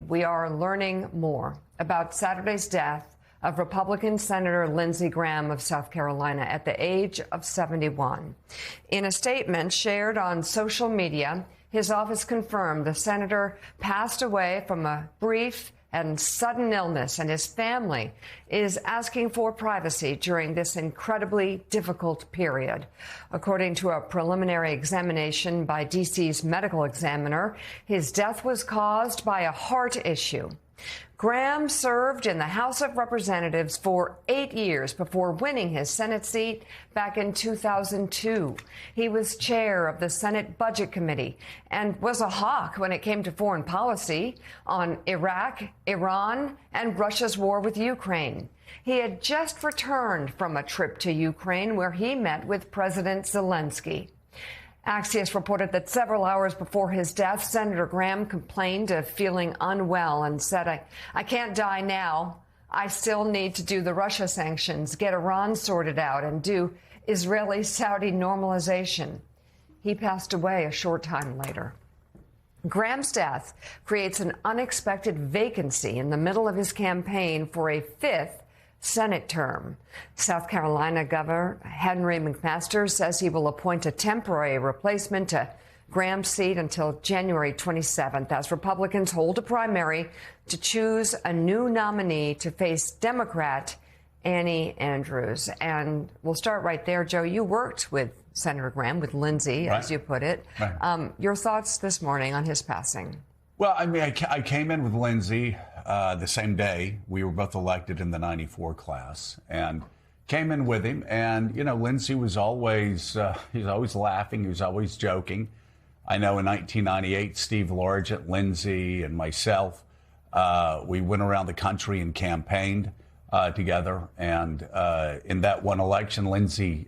We are learning more about Saturday's death of Republican Senator Lindsey Graham of South Carolina at the age of 71. In a statement shared on social media, his office confirmed the senator passed away from a brief and sudden illness, and his family is asking for privacy during this incredibly difficult period. According to a preliminary examination by D.C.'s medical examiner, his death was caused by a heart issue. Graham served in the House of Representatives for 8 years before winning his Senate seat back in 2002. He was chair of the Senate Budget Committee and was a hawk when it came to foreign policy on Iraq, Iran, and Russia's war with Ukraine. He had just returned from a trip to Ukraine where he met with President Zelensky. Axios reported that several hours before his death, Senator Graham complained of feeling unwell and said, I can't die now. I still need to do the Russia sanctions, get Iran sorted out, and do Israeli-Saudi normalization. He passed away a short time later. Graham's death creates an unexpected vacancy in the middle of his campaign for a fifth Senate term. South Carolina Governor Henry McMaster says he will appoint a temporary replacement to Graham's seat until January 27th as Republicans hold a primary to choose a new nominee to face Democrat Annie Andrews. And we'll start right there. Joe, you worked with Senator Graham, with Lindsey, as you put it. Right. Your thoughts this morning on his passing? Well, I mean, I came in with Lindsey the same day. We were both elected in the 94 class and came in with him. And, you know, Lindsey was always, he was always laughing. He was always joking. I know in 1998, Steve Largent, Lindsey, and myself, we went around the country and campaigned together. And in that one election, Lindsey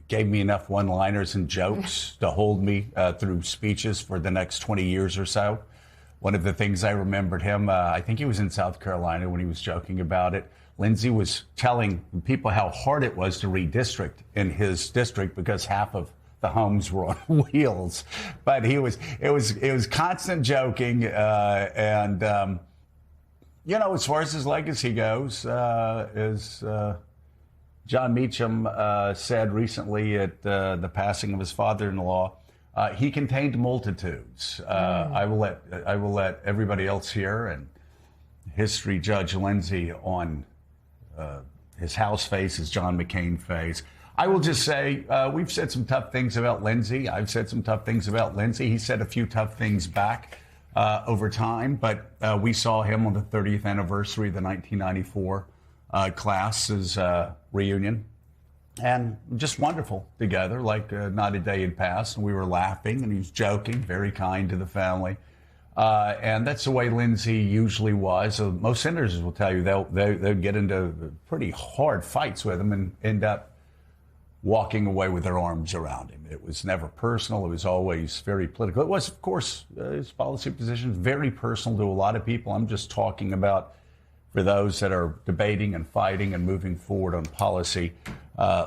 gave me enough one-liners and jokes to hold me through speeches for the next 20 years or so. One of the things I remembered him, I think he was in South Carolina when he was joking about it. Lindsey was telling people how hard it was to redistrict in his district because half of the homes were on wheels. But it was constant joking. You know, as far as his legacy goes, as John Meacham said recently at the passing of his father-in-law, he contained multitudes. I will let everybody else here and history judge Lindsey on his House face, his John McCain face. I will just say we've said some tough things about Lindsey. I've said some tough things about Lindsey. He said a few tough things back over time, but we saw him on the 30th anniversary of the 1994 class's reunion. And just wonderful together, like not a day had passed. And we were laughing, and he was joking, very kind to the family. And that's the way Lindsey usually was. So most senators will tell you they'll get into pretty hard fights with him and end up walking away with their arms around him. It was never personal. It was always very political. It was, of course, his policy position very personal to a lot of people. I'm just talking about for those that are debating and fighting and moving forward on policy.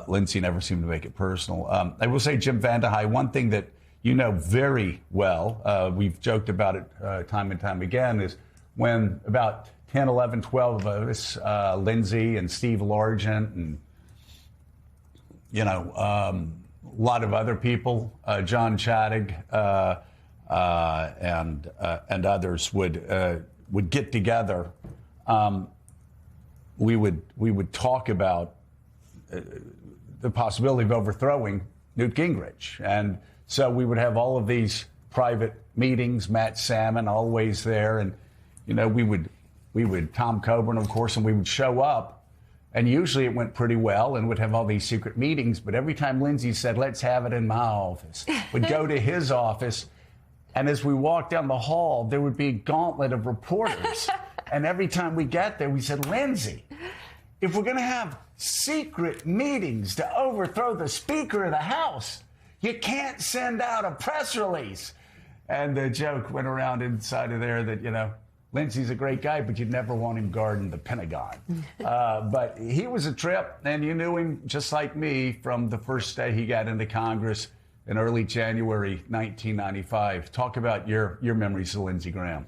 Lindsey never seemed to make it personal. I will say, Jim VandeHei, one thing that you know very well, we've joked about it time and time again, is when about 10, 11, 12 of us, Lindsey and Steve Largent and, you know, a lot of other people, John Chaddig and others would get together. We would talk about the possibility of overthrowing Newt Gingrich. And so we would have all of these private meetings, Matt Salmon always there. And, you know, we would Tom Coburn, of course, and we would show up. And usually it went pretty well and would have all these secret meetings. But every time Lindsey said, let's have it in my office, would go to his office. And as we walked down the hall, there would be a gauntlet of reporters. And every time we got there, we said, Lindsey, if we're going to have secret meetings to overthrow the Speaker of the House, you can't send out a press release. And the joke went around inside of there that, you know, Lindsey's a great guy, but you'd never want him guarding the Pentagon. But he was a trip, and you knew him just like me from the first day he got into Congress in early January 1995. Talk about your memories of Lindsey Graham.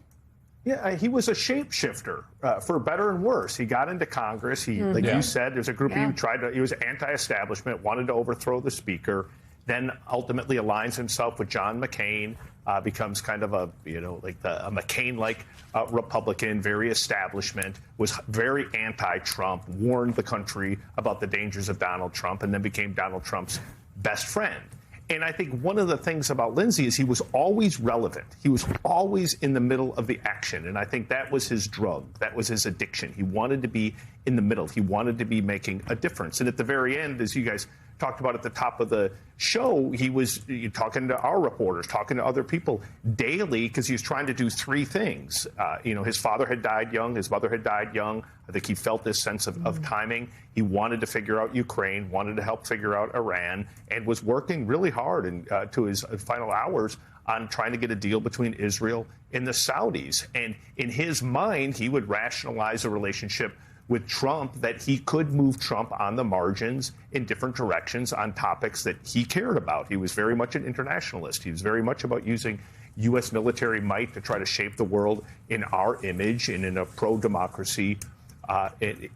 Yeah, he was a shapeshifter, for better and worse. He got into Congress. He, like you said, there's a group he was anti-establishment, wanted to overthrow the speaker, then ultimately aligns himself with John McCain, becomes kind of a McCain-like Republican, very establishment, was very anti-Trump, warned the country about the dangers of Donald Trump, and then became Donald Trump's best friend. And I think one of the things about Lindsey is he was always relevant. He was always in the middle of the action. And I think that was his drug. That was his addiction. He wanted to be in the middle. He wanted to be making a difference. And at the very end, as you guys talked about at the top of the show, he was talking to our reporters, talking to other people daily, because he was trying to do three things. His father had died young. His mother had died young. I think he felt this sense of timing. He wanted to figure out Ukraine, wanted to help figure out Iran, and was working really hard and to his final hours on trying to get a deal between Israel and the Saudis. And in his mind, he would rationalize a relationship with Trump that he could move Trump on the margins in different directions on topics that he cared about. He was very much an internationalist. He was very much about using U.S. military might to try to shape the world in our image and in a pro-democracy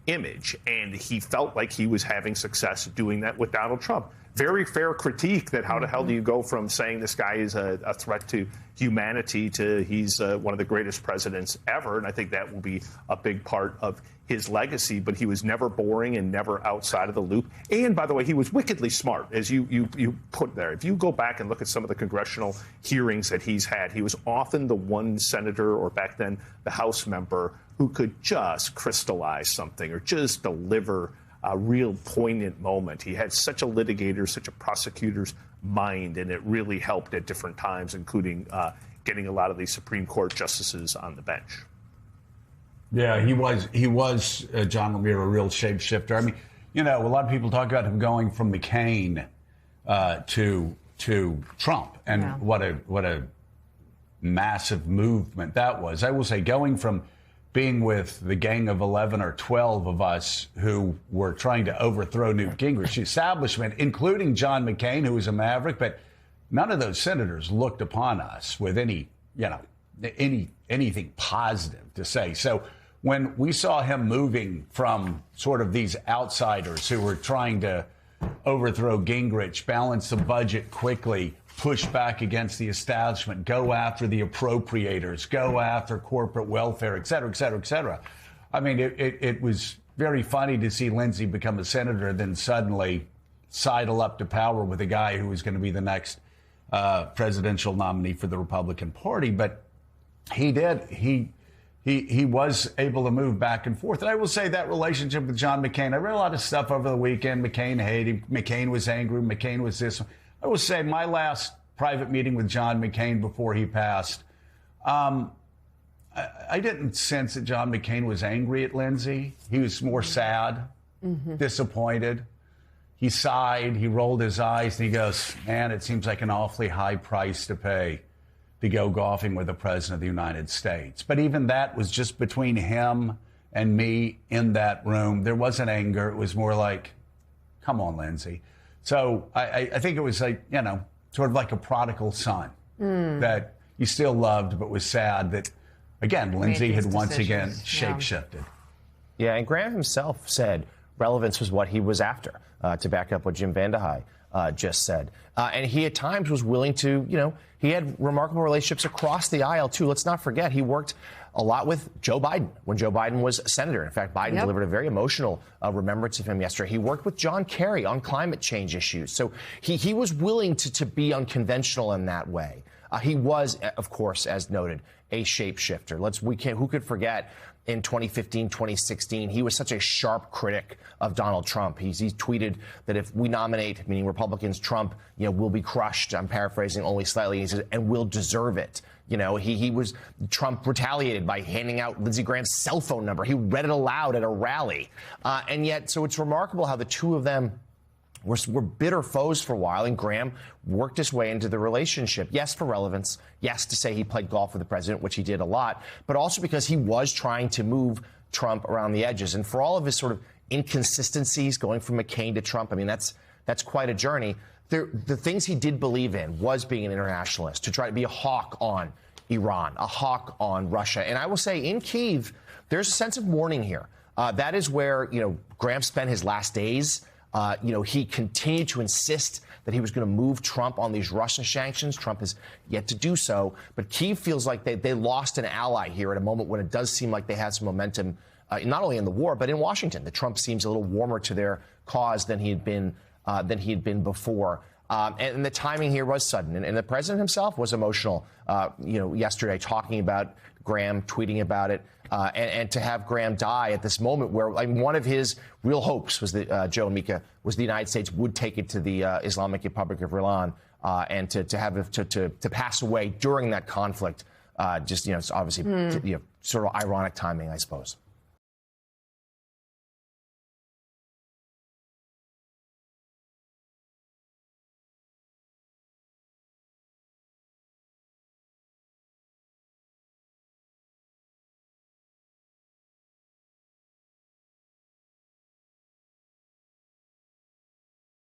image. And he felt like he was having success doing that with Donald Trump. Very fair critique that how the hell do you go from saying this guy is a threat to humanity to he's one of the greatest presidents ever. And I think that will be a big part of his legacy. But he was never boring and never outside of the loop. And by the way, he was wickedly smart, as you put there. If you go back and look at some of the congressional hearings that he's had, he was often the one senator, or back then the House member, who could just crystallize something or just deliver a real poignant moment. He had such a litigator, such a prosecutor's mind, and it really helped at different times, including getting a lot of these Supreme Court justices on the bench. Yeah, he was John Lemire, a real shapeshifter. I mean, a lot of people talk about him going from McCain to Trump, and what a massive movement that was. I will say, going from being with the gang of 11 or 12 of us who were trying to overthrow Newt Gingrich, the establishment, including John McCain, who was a maverick, but none of those senators looked upon us with anything positive to say. So when we saw him moving from sort of these outsiders who were trying to overthrow Gingrich, balance the budget quickly, push back against the establishment, go after the appropriators, go after corporate welfare, et cetera, et cetera, et cetera. I mean, it was very funny to see Lindsey become a senator, then suddenly sidle up to power with a guy who was going to be the next presidential nominee for the Republican Party. But he did. He was able to move back and forth. And I will say that relationship with John McCain, I read a lot of stuff over the weekend. McCain hated him. McCain was angry. McCain was this. I will say my last private meeting with John McCain before he passed, I didn't sense that John McCain was angry at Lindsey. He was more sad, disappointed. He sighed, he rolled his eyes, and he goes, man, it seems like an awfully high price to pay to go golfing with the President of the United States. But even that was just between him and me in that room. There wasn't anger. It was more like, come on, Lindsey. So I think it was like, sort of like a prodigal son that you still loved, but was sad that, again, Lindsey had once again shape-shifted. Yeah, and Graham himself said relevance was what he was after, to back up what Jim Vandehei just said. And he at times was willing to, he had remarkable relationships across the aisle, too. Let's not forget, he worked a lot with Joe Biden when Joe Biden was senator. In fact, Biden delivered a very emotional remembrance of him yesterday. He worked with John Kerry on climate change issues. So he was willing to be unconventional in that way. He was, of course, as noted, a shapeshifter. Who could forget in 2015, 2016, he was such a sharp critic of Donald Trump. He tweeted that if we nominate, meaning Republicans, Trump, will be crushed. I'm paraphrasing only slightly. He said, and we'll deserve it. Trump retaliated by handing out Lindsey Graham's cell phone number. He read it aloud at a rally. And yet, so it's remarkable how the two of them were bitter foes for a while, and Graham worked his way into the relationship. Yes, for relevance. Yes, to say he played golf with the president, which he did a lot, but also because he was trying to move Trump around the edges. And for all of his sort of inconsistencies going from McCain to Trump, I mean, that's quite a journey. The things he did believe in was being an internationalist, to try to be a hawk on Iran, a hawk on Russia. And I will say in Kyiv, there's a sense of mourning here. That is where, Graham spent his last days. He continued to insist that he was going to move Trump on these Russian sanctions. Trump has yet to do so. But Kyiv feels like they lost an ally here at a moment when it does seem like they had some momentum, not only in the war, but in Washington. That Trump seems a little warmer to their cause than he had been before. And the timing here was sudden. And the president himself was emotional, yesterday, talking about Graham, tweeting about it. And to have Graham die at this moment where one of his real hopes was that, Joe and Mika, was the United States would take it to the Islamic Republic of Iran and to have it to pass away during that conflict. It's obviously sort of ironic timing, I suppose.